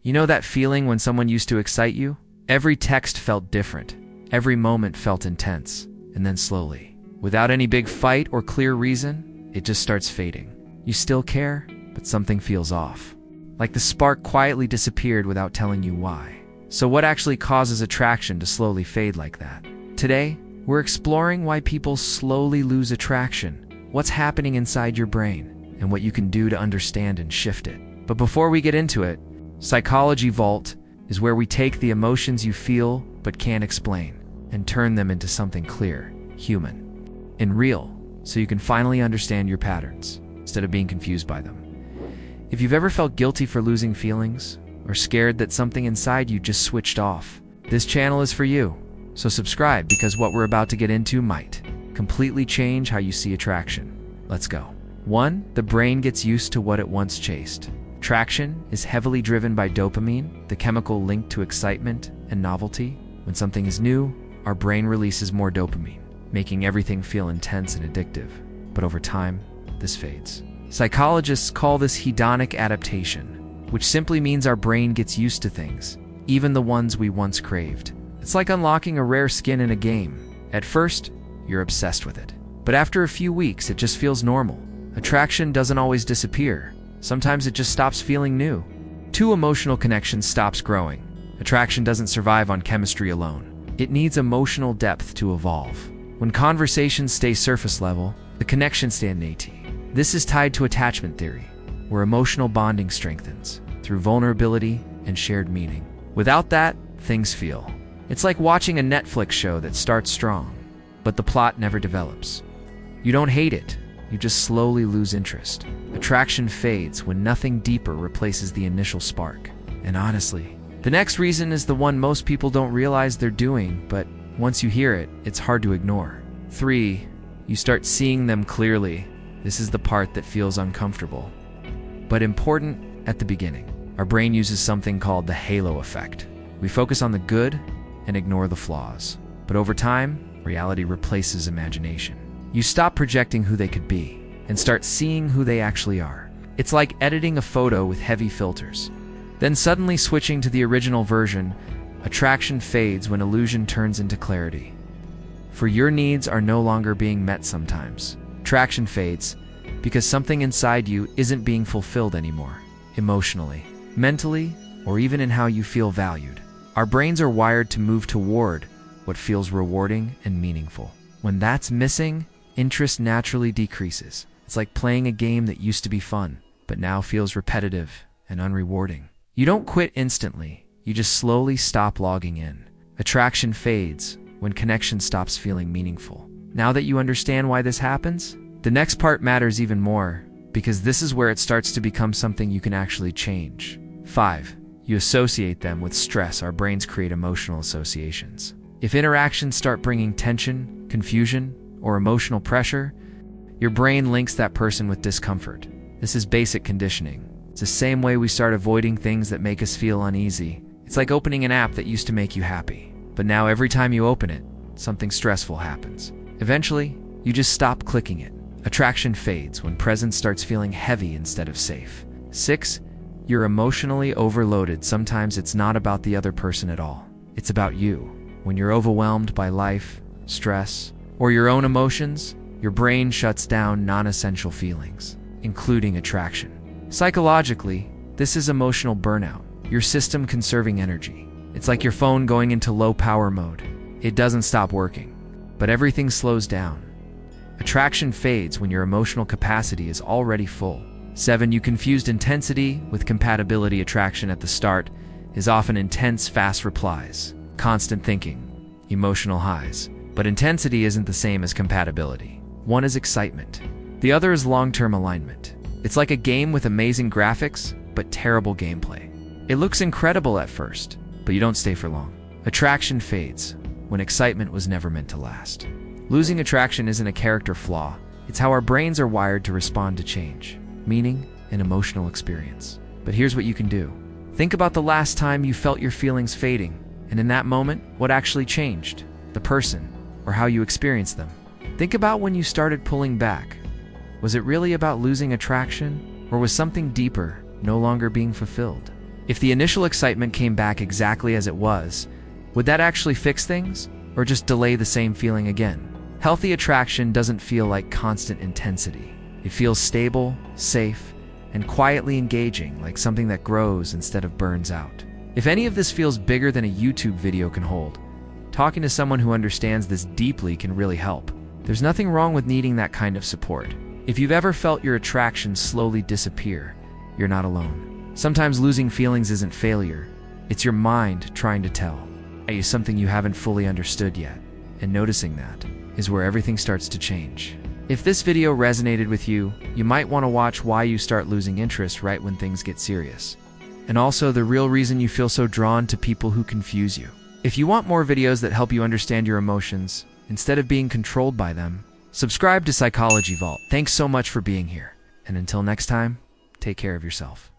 You know that feeling when someone used to excite you? Every text felt different. Every moment felt intense. And then slowly, without any big fight or clear reason, it just starts fading. You still care, but something feels off. Like the spark quietly disappeared without telling you why. So what actually causes attraction to slowly fade like that? Today, we're exploring why people slowly lose attraction, what's happening inside your brain, and what you can do to understand and shift it. But before we get into it, Psychology Vault is where we take the emotions you feel but can't explain and turn them into something clear, human, and real, so you can finally understand your patterns instead of being confused by them. If you've ever felt guilty for losing feelings or scared that something inside you just switched off, this channel is for you. So subscribe, because what we're about to get into might completely change how you see attraction. Let's go. 1. The brain gets used to what it once chased. Attraction is heavily driven by dopamine, the chemical linked to excitement and novelty. When something is new, our brain releases more dopamine, making everything feel intense and addictive. But over time, this fades. Psychologists call this hedonic adaptation, which simply means our brain gets used to things, even the ones we once craved. It's like unlocking a rare skin in a game. At first, you're obsessed with it. But after a few weeks, it just feels normal. Attraction doesn't always disappear. Sometimes it just stops feeling new. 2. Emotional connection stops growing. Attraction doesn't survive on chemistry alone. It needs emotional depth to evolve. When conversations stay surface level, the connection stagnates. This is tied to attachment theory, where emotional bonding strengthens through vulnerability and shared meaning. Without that, things feel. It's like watching a Netflix show that starts strong, but the plot never develops. You don't hate it, you just slowly lose interest. Attraction fades when nothing deeper replaces the initial spark. And honestly, the next reason is the one most people don't realize they're doing, but once you hear it, it's hard to ignore. 3. You start seeing them clearly. This is the part that feels uncomfortable, but important at the beginning. Our brain uses something called the halo effect. We focus on the good and ignore the flaws. But over time, reality replaces imagination. You stop projecting who they could be and start seeing who they actually are. It's like editing a photo with heavy filters, then suddenly switching to the original version. Attraction fades when illusion turns into clarity. For your needs are no longer being met sometimes. Attraction fades because something inside you isn't being fulfilled anymore, emotionally, mentally, or even in how you feel valued. Our brains are wired to move toward what feels rewarding and meaningful. When that's missing, interest naturally decreases. It's like playing a game that used to be fun, but now feels repetitive and unrewarding. You don't quit instantly, you just slowly stop logging in. Attraction fades when connection stops feeling meaningful. Now that you understand why this happens, the next part matters even more, because this is where it starts to become something you can actually change. 5. You associate them with stress. Our brains create emotional associations. If interactions start bringing tension, confusion, or emotional pressure, your brain links that person with discomfort. This is basic conditioning. It's the same way we start avoiding things that make us feel uneasy. It's like opening an app that used to make you happy, but now every time you open it, something stressful happens. Eventually, you just stop clicking it. Attraction fades when presence starts feeling heavy instead of safe. 6. You're emotionally overloaded. Sometimes it's not about the other person at all. It's about you. When you're overwhelmed by life, stress, or your own emotions, your brain shuts down non-essential feelings, including attraction. Psychologically, this is emotional burnout. Your system conserving energy. It's like your phone going into low power mode. It doesn't stop working, but everything slows down. Attraction fades when your emotional capacity is already full. 7. You confused intensity with compatibility. Attraction at the start is often intense, fast replies, constant thinking, emotional highs. But intensity isn't the same as compatibility. One is excitement. The other is long-term alignment. It's like a game with amazing graphics, but terrible gameplay. It looks incredible at first, but you don't stay for long. Attraction fades when excitement was never meant to last. Losing attraction isn't a character flaw. It's how our brains are wired to respond to change, meaning, and emotional experience. But here's what you can do. Think about the last time you felt your feelings fading, and in that moment, what actually changed? The person, or how you experienced them. Think about when you started pulling back. Was it really about losing attraction, or was something deeper no longer being fulfilled? If the initial excitement came back exactly as it was, would that actually fix things, or just delay the same feeling again? Healthy attraction doesn't feel like constant intensity. It feels stable, safe, and quietly engaging, like something that grows instead of burns out. If any of this feels bigger than a YouTube video can hold, talking to someone who understands this deeply can really help. There's nothing wrong with needing that kind of support. If you've ever felt your attraction slowly disappear, you're not alone. Sometimes losing feelings isn't failure. It's your mind trying to tell you something you haven't fully understood yet. And noticing that is where everything starts to change. If this video resonated with you, you might want to watch why you start losing interest right when things get serious. And also the real reason you feel so drawn to people who confuse you. If you want more videos that help you understand your emotions, instead of being controlled by them, subscribe to Psychology Vault. Thanks so much for being here. And until next time, take care of yourself.